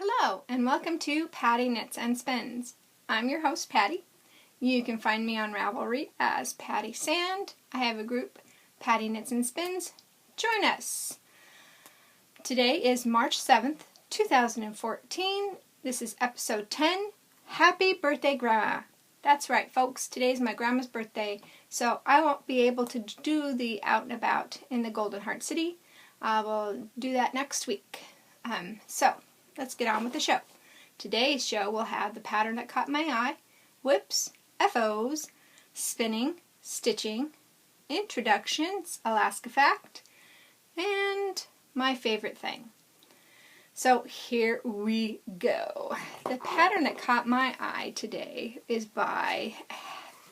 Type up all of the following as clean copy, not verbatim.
Hello and welcome to Patty Knits and Spins. I'm your host Patty. You can find me on Ravelry as Patty Sand. I have a group, Patty Knits and Spins. Join us! Today is March 7th, 2014. This is episode 10. Happy birthday, Grandma! That's right, folks. Today's my grandma's birthday, so I won't be able to do the out and about in the Golden Heart City. I will do that next week. So let's get on with the show. Today's show will have the pattern that caught my eye, whips, FOs, spinning, stitching, introductions, Alaska fact, and my favorite thing. So here we go. The pattern that caught my eye today is by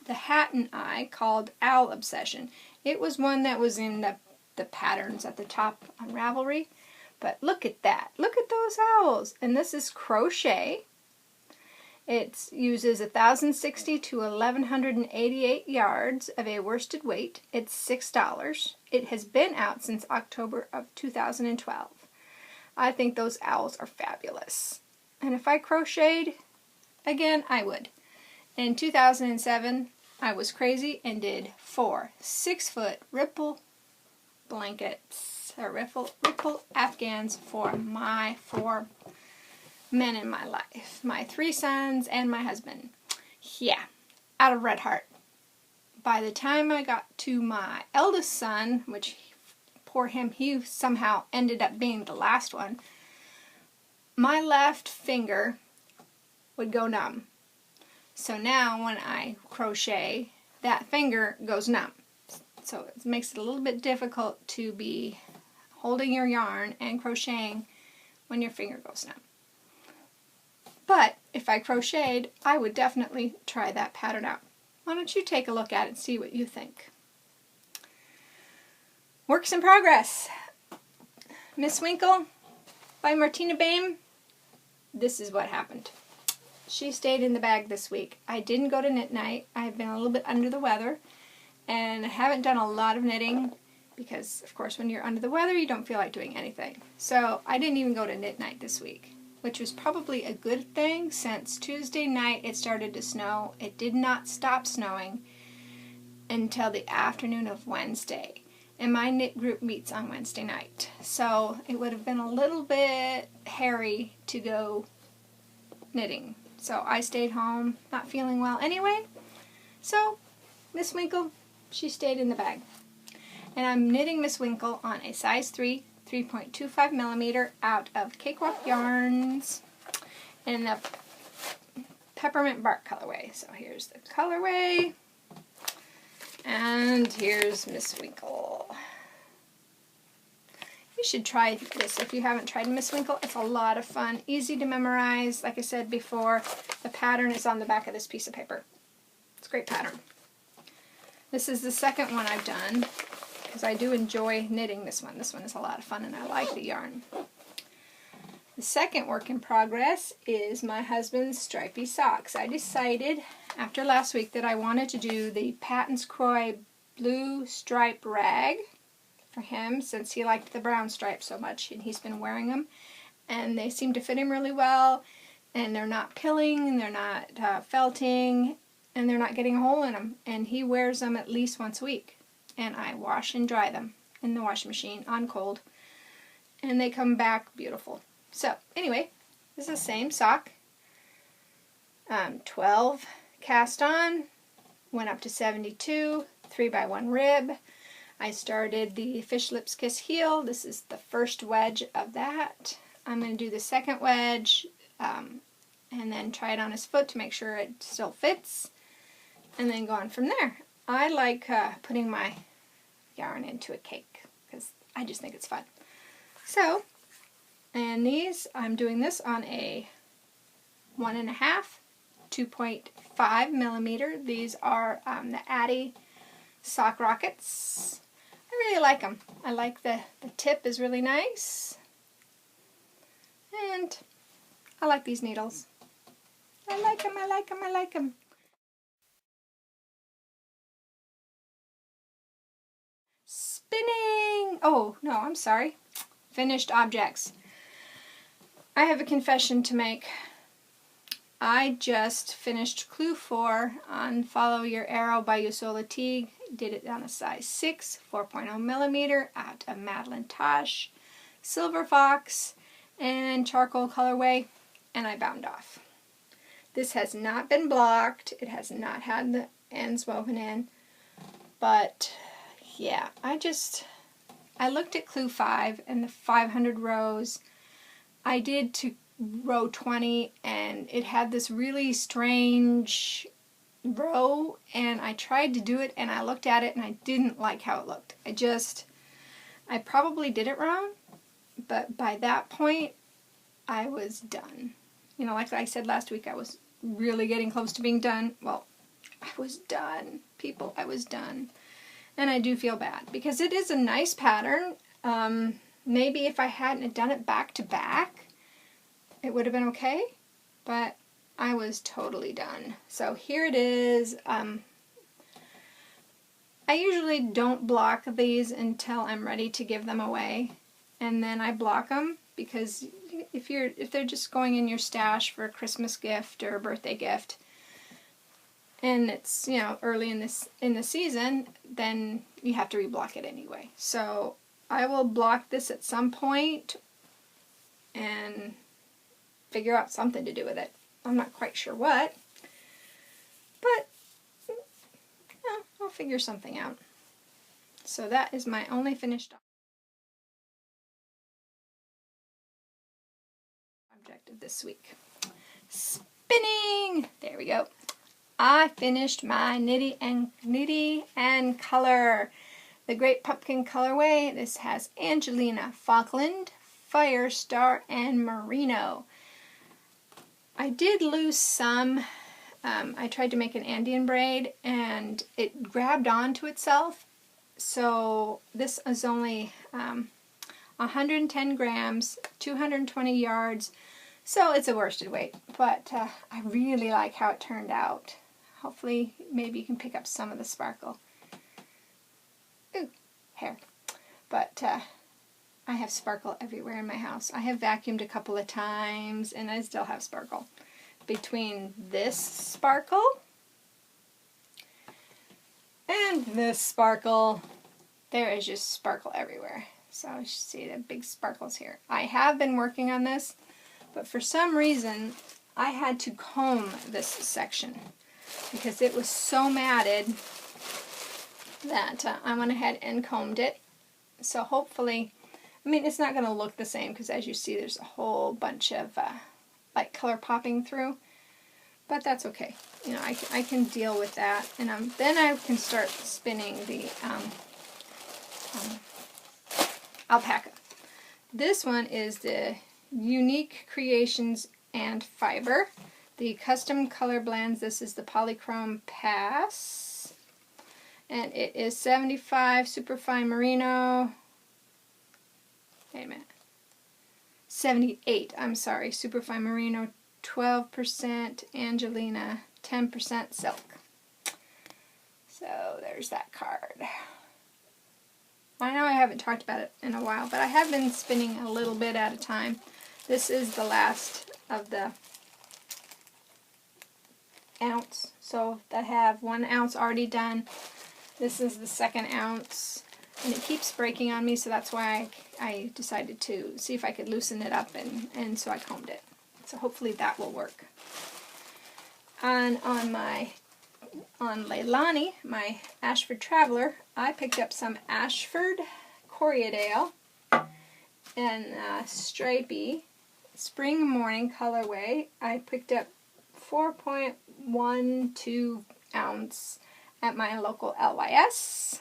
the Hat and I called Owl Obsession. It was one that was in the patterns at the top on Ravelry. But look at that. Look at those owls. And this is crochet. It uses 1,060 to 1,188 yards of a worsted weight. It's $6. It has been out since October of 2012. I think those owls are fabulous. And if I crocheted again, I would. In 2007, I was crazy and did 4 6-foot ripple blankets, or ripple afghans for my 4 men in my life. My 3 sons and my husband. Yeah, out of Red Heart. By the time I got to my eldest son, which poor him, he somehow ended up being the last one, my left finger would go numb. So now when I crochet, that finger goes numb. So it makes it a little bit difficult to be holding your yarn and crocheting when your finger goes numb. But if I crocheted, I would definitely try that pattern out. Why don't you take a look at it and see what you think? Works in progress. Miss Winkle by Martina Baim. This is what happened. She stayed in the bag this week. I didn't go to knit night. I've been a little bit under the weather, and I haven't done a lot of knitting because, of course, when you're under the weather, you don't feel like doing anything. So I didn't even go to knit night this week, which was probably a good thing since Tuesday night it started to snow. It did not stop snowing until the afternoon of Wednesday. And my knit group meets on Wednesday night. So it would have been a little bit hairy to go knitting. So I stayed home, not feeling well anyway. So Miss Winkle, she stayed in the bag. And I'm knitting Miss Winkle on a size 3, 3.25 millimeter out of Cakewalk Yarns in the Peppermint Bark colorway. So here's the colorway. And here's Miss Winkle. You should try this if you haven't tried Miss Winkle. It's a lot of fun, easy to memorize. Like I said before, the pattern is on the back of this piece of paper. It's a great pattern. This is the second one I've done because I do enjoy knitting this one. This one is a lot of fun and I like the yarn. The second work in progress is my husband's stripy socks. I decided after last week that I wanted to do the Patons Kroy blue stripe rag for him since he liked the brown stripe so much and he's been wearing them and they seem to fit him really well and they're not pilling and they're not felting and they're not getting a hole in them, and he wears them at least once a week and I wash and dry them in the washing machine on cold and they come back beautiful. So anyway, this is the same sock, 12 cast on, went up to 72, 3x1 rib. I started the Fish Lips Kiss heel. This is the first wedge of that. I'm going to do the second wedge and then try it on his foot to make sure it still fits and then go on from there. I like putting my yarn into a cake because I just think it's fun. So, and these, I'm doing this on a 1.5, 2.5 millimeter. These are the Addi Sock Rockets. I really like them. I like the tip is really nice. And I like these needles. I like them, I like them, I like them. Spinning! Oh, no, I'm sorry. Finished objects. I have a confession to make. I just finished Clue 4 on Follow Your Arrow by Usola Teague. Did it on a size 6, 4.0 millimeter out of Madeline Tosh, Silver Fox, and charcoal colorway, and I bound off. This has not been blocked. It has not had the ends woven in, but yeah, I looked at Clue 5 and the 500 rows. I did to row 20, and it had this really strange row, and I tried to do it, and I looked at it and I didn't like how it looked. I probably did it wrong, but by that point I was done. You know, like I said last week, I was really getting close to being done. Well, I was done, people. I was done. And I do feel bad because it is a nice pattern. Maybe if I hadn't done it back to back, it would have been okay, but I was totally done. So here it is. I usually don't block these until I'm ready to give them away, and then I block them because if they're just going in your stash for a Christmas gift or a birthday gift, and it's, you know, early in the season, then you have to reblock it anyway. So I will block this at some point and figure out something to do with it. I'm not quite sure what, but yeah, I'll figure something out. So that is my only finished object of this week. Spinning! There we go. I finished my Nitty and Color. The Great Pumpkin colorway. This has Angelina, Falkland, Firestar, and Merino. I did lose some. I tried to make an Andean braid and it grabbed onto itself. So this is only 110 grams, 220 yards. So it's a worsted weight, but I really like how it turned out. Hopefully maybe you can pick up some of the sparkle. Ooh, hair. But I have sparkle everywhere in my house. I have vacuumed a couple of times and I still have sparkle. Between this sparkle and this sparkle, there is just sparkle everywhere. So you see the big sparkles here. I have been working on this, but for some reason I had to comb this section because it was so matted that I went ahead and combed it. So hopefully, I mean, it's not going to look the same because as you see there's a whole bunch of light color popping through, but that's okay. You know, I can deal with that, and then I can start spinning the alpaca. This one is the Unique Creations and Fiber. The Custom Color Blends, this is the Polychrome Pass, and it is 75 Superfine Merino. Wait a minute. 78, I'm sorry, Superfine Merino, 12% Angelina, 10% silk. So there's that card. I know I haven't talked about it in a while, but I have been spinning a little bit at a time. This is the last of the ounce. So I have 1 ounce already done. This is the 2nd ounce. And it keeps breaking on me, so that's why I decided to see if I could loosen it up, and so I combed it. So hopefully that will work. And on Leilani, my Ashford Traveler, I picked up some Ashford Corriedale and stripey Spring Morning colorway. I picked up 4.12 ounce at my local LYS.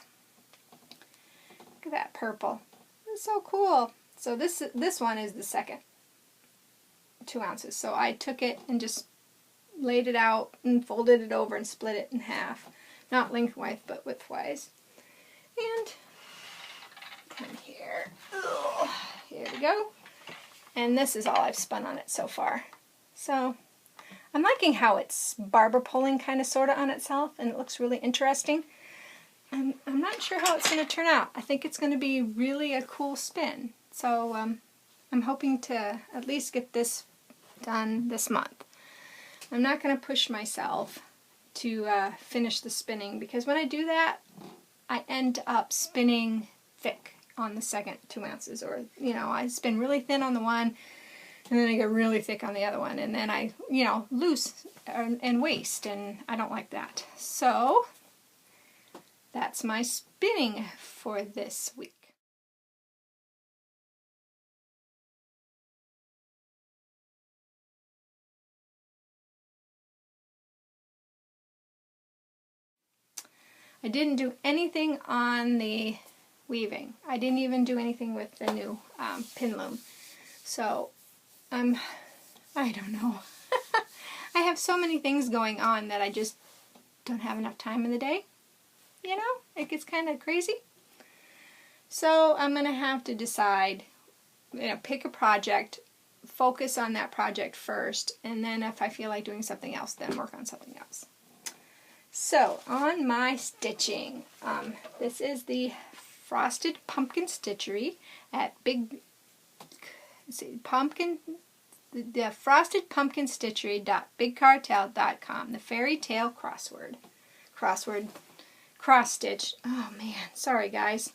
Look at that purple. It's so cool. So this one is the second 2 ounces. So I took it and just laid it out and folded it over and split it in half. Not lengthwise, but widthwise. And come here. Ugh, here we go. And this is all I've spun on it so far. So I'm liking how it's barber pulling kind of sort of on itself, and it looks really interesting. I'm not sure how it's going to turn out. I think it's going to be really a cool spin. So I'm hoping to at least get this done this month. I'm not going to push myself to finish the spinning, because when I do that, I end up spinning thick on the second 2 ounces, or, you know, I spin really thin on the one, and then I get really thick on the other one, and then I, you know, lose and waste, and I don't like that. So that's my spinning for this week. I didn't do anything on the weaving. I didn't even do anything with the new pin loom. So, I don't know. I have so many things going on that I just don't have enough time in the day. You know, it gets kind of crazy. So I'm going to have to decide, you know, pick a project, focus on that project first, and then if I feel like doing something else, then work on something else. So, on my stitching, this is the Frosted Pumpkin Stitchery at the Frosted Pumpkin Stitchery.bigcartel.com. The Fairy Tale Cross stitch. Oh man, sorry guys.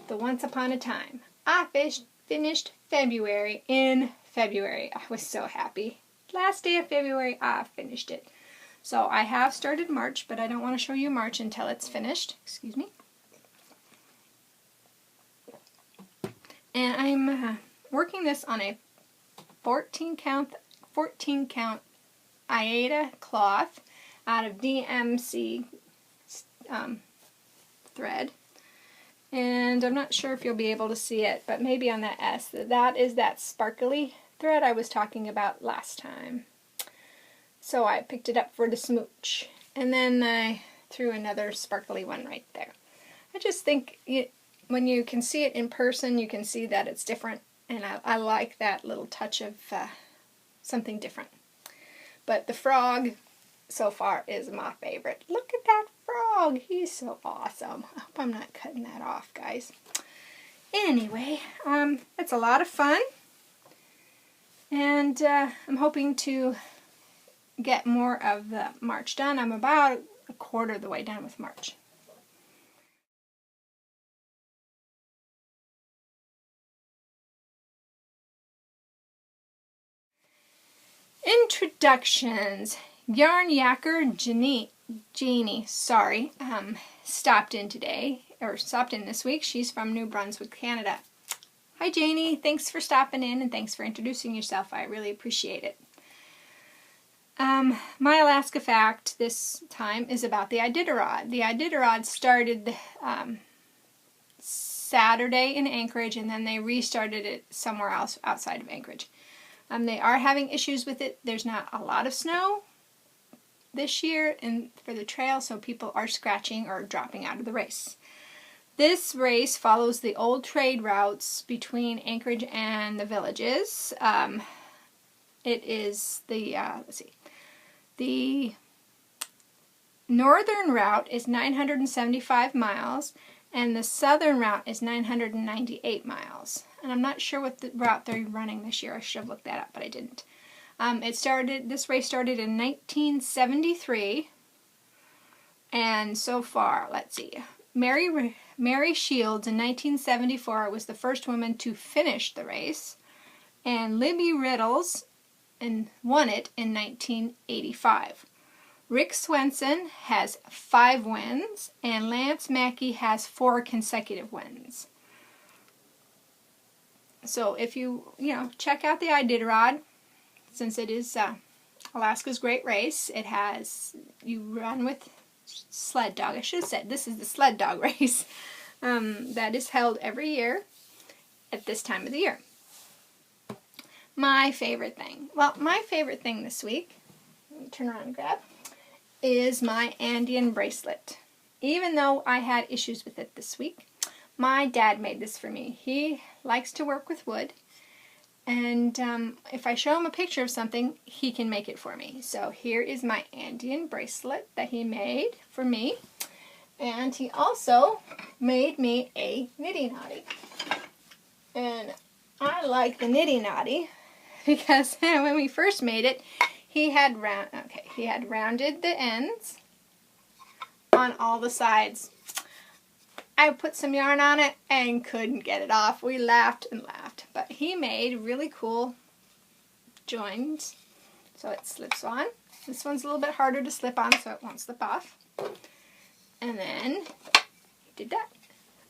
The Once Upon a Time. I finished February in February. I was so happy. Last day of February, I finished it. So I have started March, but I don't want to show you March until it's finished. Excuse me. And I'm working this on a 14 count Aida cloth out of DMC thread. And I'm not sure if you'll be able to see it, but maybe on that S. That is that sparkly thread I was talking about last time. So I picked it up for the smooch. And then I threw another sparkly one right there. I just think when you can see it in person, you can see that it's different. And I like that little touch of something different. But the frog so far is my favorite. Look at that frog. He's so awesome. I hope I'm not cutting that off, guys. Anyway, it's a lot of fun. And I'm hoping to get more of the March done. I'm about a quarter of the way done with March. Introductions. Yarn Yacker Jeannie, stopped in this week. She's from New Brunswick, Canada. Hi Janie, thanks for stopping in and thanks for introducing yourself. I really appreciate it. My Alaska fact this time is about the Iditarod. The Iditarod started Saturday in Anchorage, and then they restarted it somewhere else outside of Anchorage. They are having issues with it. There's not a lot of snow this year for the trail, so people are scratching or dropping out of the race. This race follows the old trade routes between Anchorage and the villages. It is the, the northern route is 975 miles, and the southern route is 998 miles. And I'm not sure what the route they're running this year. I should have looked that up, but I didn't. This race started in 1973, and so far, let's see. Mary Shields in 1974 was the first woman to finish the race, and Libby Riddles won it in 1985. Rick Swenson has 5 wins, and Lance Mackey has 4 consecutive wins. So if you check out the Iditarod, since it is Alaska's great race, you run with sled dog. I should have said this is the sled dog race that is held every year at this time of the year. My favorite thing this week, let me turn around and grab, is my Andean bracelet. Even though I had issues with it this week, my dad made this for me. He likes to work with wood, and if I show him a picture of something, he can make it for me. So here is my Andean bracelet that he made for me, and he also made me a knitting knotty. And I like the Nitty Knotty because when we first made it, he had rounded the ends on all the sides. I put some yarn on it and couldn't get it off. We laughed and laughed, but he made really cool joins, so it slips on. This one's a little bit harder to slip on, so it won't slip off. And then he did that.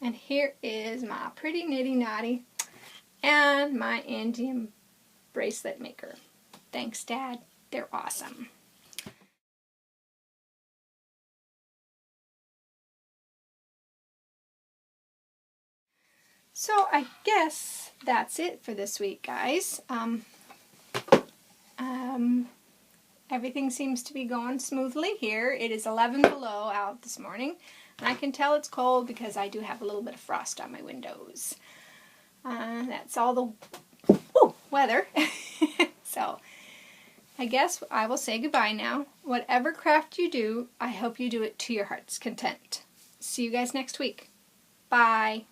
And here is my pretty Nitty Knotty and my Indian bracelet maker. Thanks, Dad. They're awesome. So I guess that's it for this week, guys. Everything seems to be going smoothly here. It is 11 below out this morning, and I can tell it's cold because I do have a little bit of frost on my windows. That's all the weather. So I guess I will say goodbye now. Whatever craft you do, I hope you do it to your heart's content. See you guys next week. Bye.